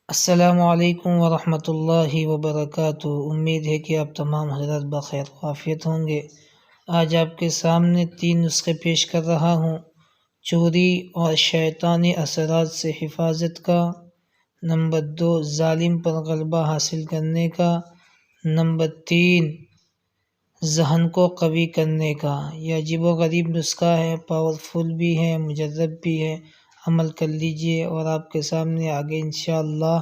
السلام علیکم ورحمۃ اللہ وبرکاتہ۔ امید ہے کہ آپ تمام حضرات بخیر وعافیت ہوں گے۔ آج آپ کے سامنے 3 نسخے پیش کر رہا ہوں۔ چوری اور شیطانی اثرات سے حفاظت کا، نمبر 2 ظالم پر غلبہ حاصل کرنے کا، نمبر 3 ذہن کو قوی کرنے کا۔ یہ عجیب و غریب نسخہ ہے، پاورفل بھی ہے، مجرب بھی ہے۔ عمل کر لیجئے اور آپ کے سامنے آگے انشاءاللہ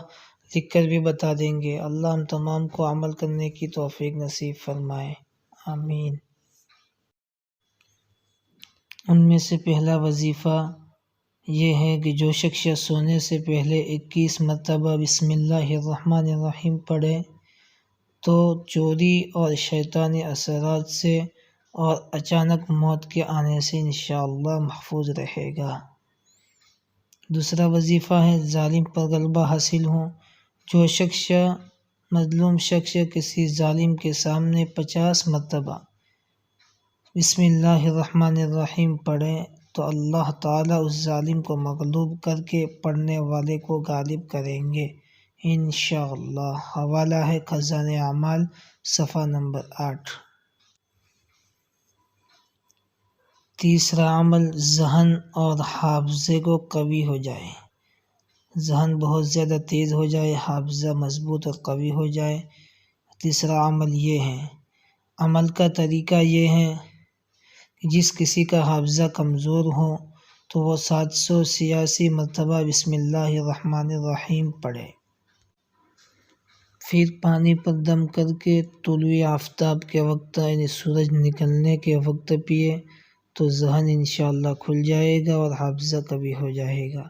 لکھ کر بھی بتا دیں گے۔ اللہ ہم تمام کو عمل کرنے کی توفیق نصیب فرمائے، آمین۔ ان میں سے پہلا وظیفہ یہ ہے کہ جو شخص سونے سے پہلے 21 مرتبہ بسم اللہ الرحمن الرحیم پڑھے تو چوری اور شیطانی اثرات سے اور اچانک موت کے آنے سے انشاءاللہ محفوظ رہے گا۔ دوسرا وظیفہ ہے ظالم پر غلبہ حاصل ہو۔ جو شخص مظلوم شخص کسی ظالم کے سامنے 50 مرتبہ بسم اللہ الرحمن الرحیم پڑھے تو اللہ تعالیٰ اس ظالم کو مغلوب کر کے پڑھنے والے کو غالب کریں گے انشاءاللہ۔ حوالہ ہے خزانۂ اعمال صفحہ نمبر 8۔ تیسرا عمل ذہن اور حافظے کو قوی ہو جائے، ذہن بہت زیادہ تیز ہو جائے، حافظہ مضبوط اور قوی ہو جائے۔ تیسرا عمل یہ ہے، عمل کا طریقہ یہ ہے کہ جس کسی کا حافظہ کمزور ہو تو وہ 786 مرتبہ بسم اللہ الرحمن الرحیم پڑھے، پھر پانی پر دم کر کے طلوع آفتاب کے وقت یعنی سورج نکلنے کے وقت پیے تو ذہن انشاءاللہ کھل جائے گا اور حافظہ قوی ہو جائے گا۔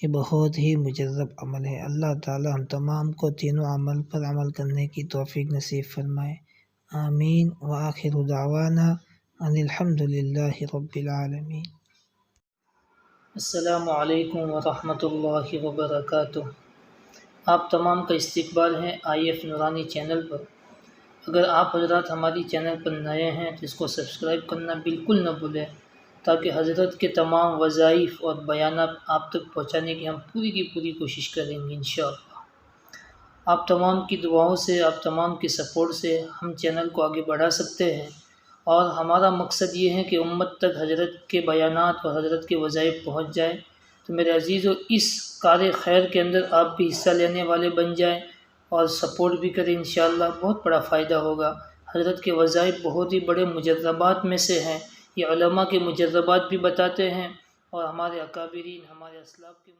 یہ بہت ہی مجرب عمل ہے۔ اللہ تعالی ہم تمام کو تینوں عمل پر عمل کرنے کی توفیق نصیب فرمائے، آمین۔ وآخر دعوانا ان الحمد للہ رب العالمین۔ السلام علیکم ورحمۃ اللہ وبرکاتہ۔ آپ تمام کا استقبال ہے IF نورانی چینل پر۔ اگر آپ حضرات ہماری چینل پر نئے ہیں تو اس کو سبسکرائب کرنا بالکل نہ بھولیں تاکہ حضرت کے تمام وظائف اور بیانات آپ تک پہنچانے کی ہم پوری کی پوری کوشش کریں گے انشاءاللہ۔ آپ تمام کی دعاؤں سے، آپ تمام کی سپورٹ سے ہم چینل کو آگے بڑھا سکتے ہیں، اور ہمارا مقصد یہ ہے کہ امت تک حضرت کے بیانات اور حضرت کے وظائف پہنچ جائے۔ تو میرے عزیزو، اس کار خیر کے اندر آپ بھی حصہ لینے والے بن جائیں اور سپورٹ بھی کریں انشاءاللہ، بہت بڑا فائدہ ہوگا۔ حضرت کے وظائف بہت ہی بڑے مجربات میں سے ہیں، یہ علماء کے مجربات بھی بتاتے ہیں اور ہمارے اکابرین، ہمارے اسلاف کے